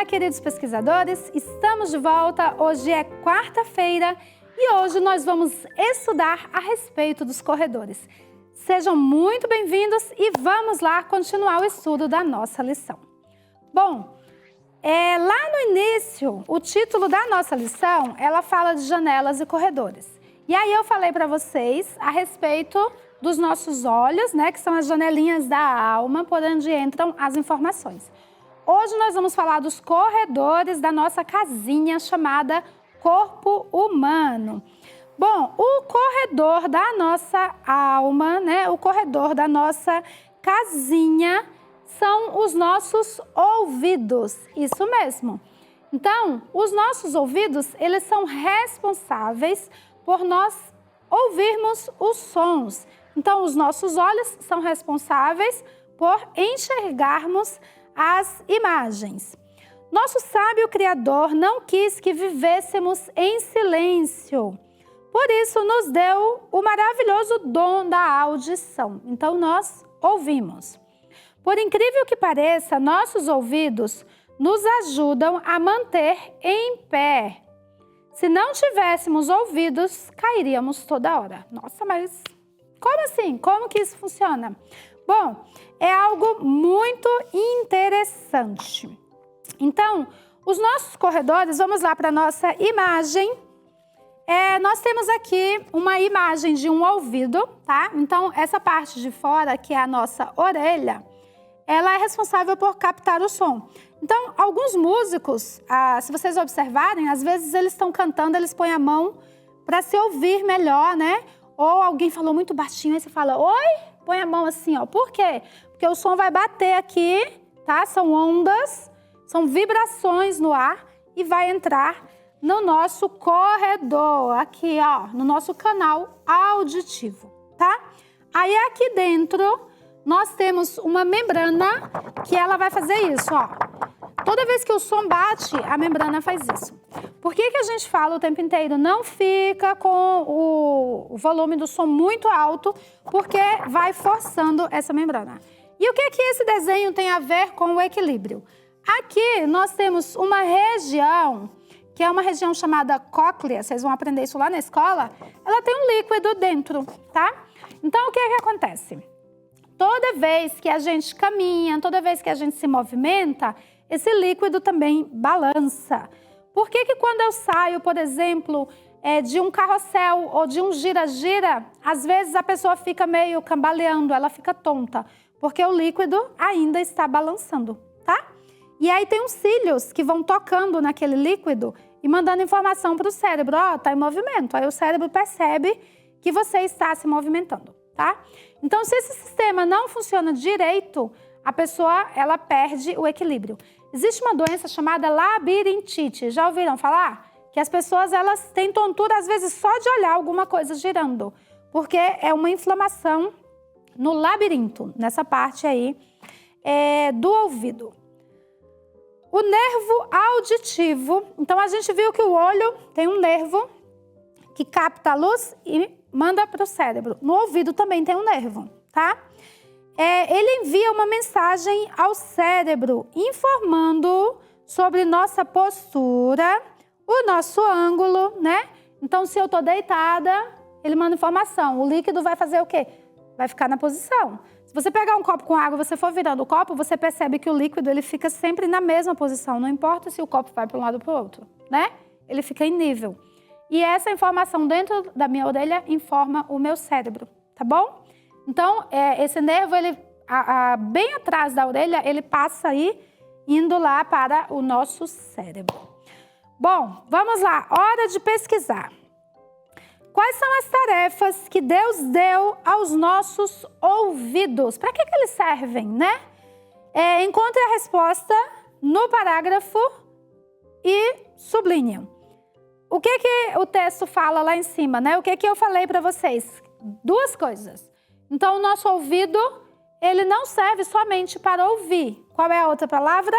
queridos pesquisadores, estamos de volta. Hoje é quarta-feira e hoje nós vamos estudar a respeito dos corredores. Sejam muito bem-vindos e vamos lá continuar o estudo da nossa lição. Bom, lá no início, o título da nossa lição, ela fala de janelas e corredores. E aí eu falei para vocês a respeito dos nossos olhos, né, que são as janelinhas da alma, por onde entram as informações. Hoje nós vamos falar dos corredores da nossa casinha chamada corpo humano. Bom, o corredor da nossa alma, né, o corredor da nossa casinha são os nossos ouvidos, isso mesmo. Então, os nossos ouvidos, eles são responsáveis por nós ouvirmos os sons. Então, os nossos olhos são responsáveis por enxergarmos as imagens. Nosso sábio Criador não quis que vivêssemos em silêncio. Por isso, nos deu o maravilhoso dom da audição. Então, nós ouvimos. Por incrível que pareça, nossos ouvidos nos ajudam a manter em pé. Se não tivéssemos ouvidos, cairíamos toda hora. Nossa, mas como assim? Como que isso funciona? Bom, é algo muito interessante. Então, os nossos corredores, vamos lá para a nossa imagem. Nós temos aqui uma imagem de um ouvido, tá? Então, essa parte de fora, que é a nossa orelha, ela é responsável por captar o som. Então, alguns músicos, se vocês observarem, às vezes eles estão cantando, eles põem a mão para se ouvir melhor, né? Ou alguém falou muito baixinho, aí você fala, oi? Põe a mão assim, ó. Por quê? Porque o som vai bater aqui, tá? São ondas, são vibrações no ar e vai entrar no nosso corredor, aqui, ó, no nosso canal auditivo, tá? Aí aqui dentro nós temos uma membrana que ela vai fazer isso, ó. Toda vez que o som bate, a membrana faz isso. Por que que a gente fala o tempo inteiro? Não fica com o volume do som muito alto, porque vai forçando essa membrana. E o que que esse desenho tem a ver com o equilíbrio? Aqui nós temos uma região, que é uma região chamada cóclea, vocês vão aprender isso lá na escola, ela tem um líquido dentro, tá? Então, o que que acontece? Toda vez que a gente caminha, toda vez que a gente se movimenta, esse líquido também balança. Por que que quando eu saio, por exemplo, de um carrossel ou de um gira-gira, às vezes a pessoa fica meio cambaleando, ela fica tonta, porque o líquido ainda está balançando, tá? E aí tem uns cílios que vão tocando naquele líquido e mandando informação para o cérebro, ó, tá em movimento. Aí o cérebro percebe que você está se movimentando, tá? Então, se esse sistema não funciona direito, a pessoa, ela perde o equilíbrio. Existe uma doença chamada labirintite. Já ouviram falar? Que as pessoas, elas têm tontura, às vezes, só de olhar alguma coisa girando. Porque é uma inflamação no labirinto, nessa parte aí do ouvido. O nervo auditivo. Então, a gente viu que o olho tem um nervo que capta a luz e manda para o cérebro. No ouvido também tem um nervo, tá? Ele envia uma mensagem ao cérebro informando sobre nossa postura, o nosso ângulo, né? Então, se eu tô deitada, ele manda informação. O líquido vai fazer o quê? Vai ficar na posição. Se você pegar um copo com água e você for virando o copo, você percebe que o líquido ele fica sempre na mesma posição. Não importa se o copo vai para um lado ou para o outro, né? Ele fica em nível. E essa informação dentro da minha orelha informa o meu cérebro, tá bom? Então, esse nervo, ele, bem atrás da orelha, ele passa aí, indo lá para o nosso cérebro. Bom, vamos lá, hora de pesquisar. Quais são as tarefas que Deus deu aos nossos ouvidos? Para que eles servem, né? Encontre a resposta no parágrafo e sublinhe. O que que o texto fala lá em cima, né? O que que eu falei para vocês? Duas coisas. Então, o nosso ouvido, ele não serve somente para ouvir. Qual é a outra palavra?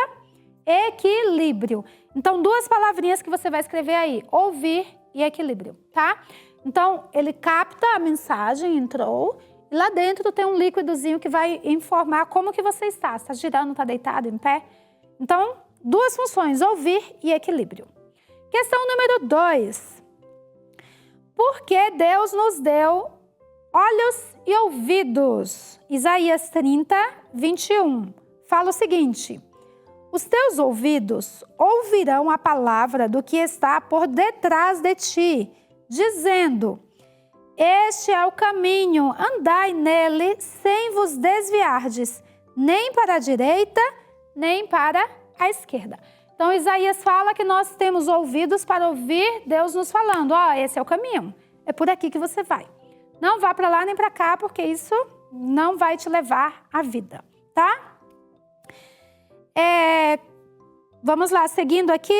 Equilíbrio. Então, duas palavrinhas que você vai escrever aí. Ouvir e equilíbrio, tá? Então, ele capta a mensagem, entrou, e lá dentro tem um líquidozinho que vai informar como que você está. Está girando, está deitado, em pé? Então, duas funções, ouvir e equilíbrio. Questão número 2. Por que Deus nos deu olhos e ouvidos? Isaías 30, 21. Fala o seguinte: os teus ouvidos ouvirão a palavra do que está por detrás de ti, dizendo: este é o caminho, andai nele sem vos desviardes, nem para a direita, nem para a esquerda. Então, Isaías fala que nós temos ouvidos para ouvir Deus nos falando: ó, esse é o caminho, é por aqui que você vai. Não vá para lá nem para cá, porque isso não vai te levar à vida, tá? Vamos lá, seguindo aqui.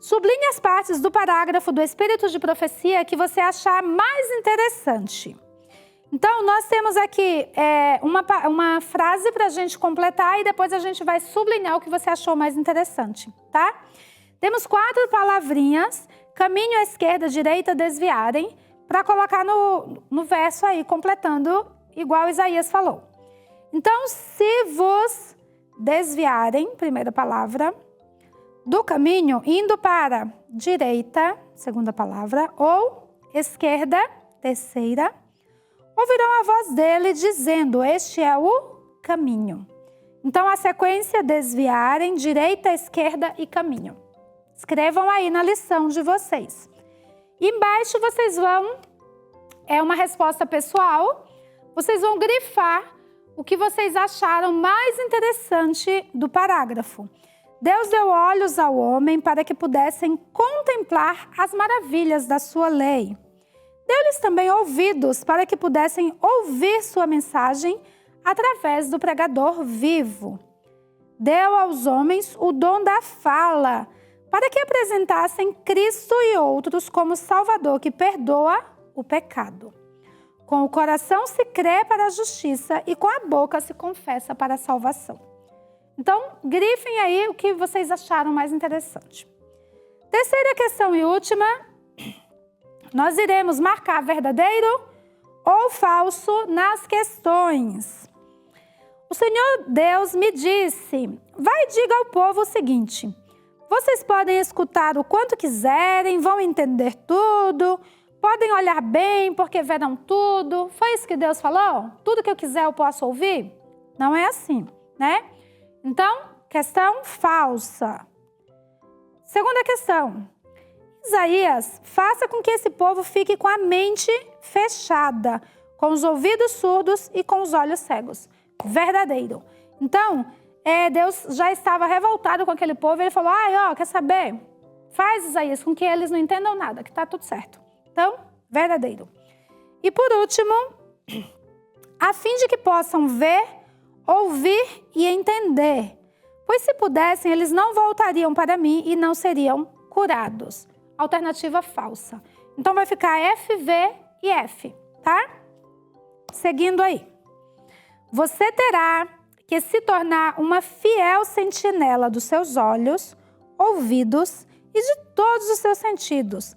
Sublinhe as partes do parágrafo do Espírito de Profecia que você achar mais interessante. Então, nós temos aqui uma frase para a gente completar e depois a gente vai sublinhar o que você achou mais interessante, tá? Temos 4 palavrinhas, caminho à esquerda, direita, desviarem, para colocar no verso aí, completando igual Isaías falou. Então, se vos desviarem, primeira palavra, do caminho, indo para direita, segunda palavra, ou esquerda, terceira, ouvirão a voz dele dizendo: este é o caminho. Então, a sequência: desviarem, direita, esquerda e caminho. Escrevam aí na lição de vocês. Embaixo vocês vão, é uma resposta pessoal, vocês vão grifar o que vocês acharam mais interessante do parágrafo. Deus deu olhos ao homem para que pudessem contemplar as maravilhas da sua lei. Deu-lhes também ouvidos para que pudessem ouvir sua mensagem através do pregador vivo. Deu aos homens o dom da fala, para que apresentassem Cristo e outros como Salvador que perdoa o pecado. Com o coração se crê para a justiça e com a boca se confessa para a salvação. Então, grifem aí o que vocês acharam mais interessante. Terceira questão e última, nós iremos marcar verdadeiro ou falso nas questões. O Senhor Deus me disse: vai e diga ao povo o seguinte: vocês podem escutar o quanto quiserem, vão entender tudo, podem olhar bem porque verão tudo. Foi isso que Deus falou? Tudo que eu quiser eu posso ouvir? Não é assim, né? Então, questão falsa. Segunda questão. Isaías, faça com que esse povo fique com a mente fechada, com os ouvidos surdos e com os olhos cegos. Verdadeiro. Então, Deus já estava revoltado com aquele povo. Ele falou: quer saber? Faz, Isaías, com que eles não entendam nada, que está tudo certo. Então, verdadeiro. E por último, a fim de que possam ver, ouvir e entender. Pois se pudessem, eles não voltariam para mim e não seriam curados. Alternativa falsa. Então vai ficar F, V e F, tá? Seguindo aí. Você terá que se tornar uma fiel sentinela dos seus olhos, ouvidos e de todos os seus sentidos,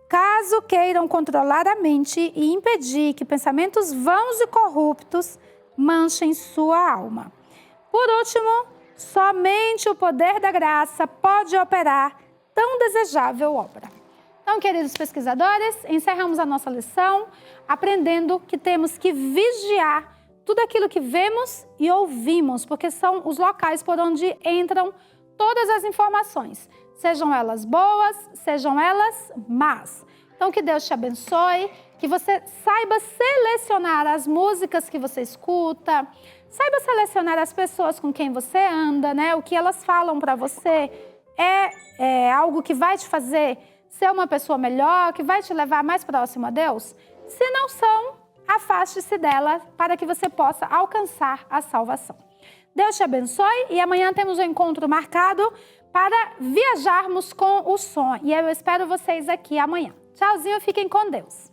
caso queiram controlar a mente e impedir que pensamentos vãos e corruptos manchem sua alma. Por último, somente o poder da graça pode operar tão desejável obra. Então, queridos pesquisadores, encerramos a nossa lição aprendendo que temos que vigiar tudo aquilo que vemos e ouvimos, porque são os locais por onde entram todas as informações, sejam elas boas, sejam elas más. Então, que Deus te abençoe, que você saiba selecionar as músicas que você escuta, saiba selecionar as pessoas com quem você anda, né? O que elas falam para você é algo que vai te fazer ser uma pessoa melhor, que vai te levar mais próximo a Deus? Se não são, afaste-se dela para que você possa alcançar a salvação. Deus te abençoe e amanhã temos um encontro marcado para viajarmos com o som. E eu espero vocês aqui amanhã. Tchauzinho, fiquem com Deus.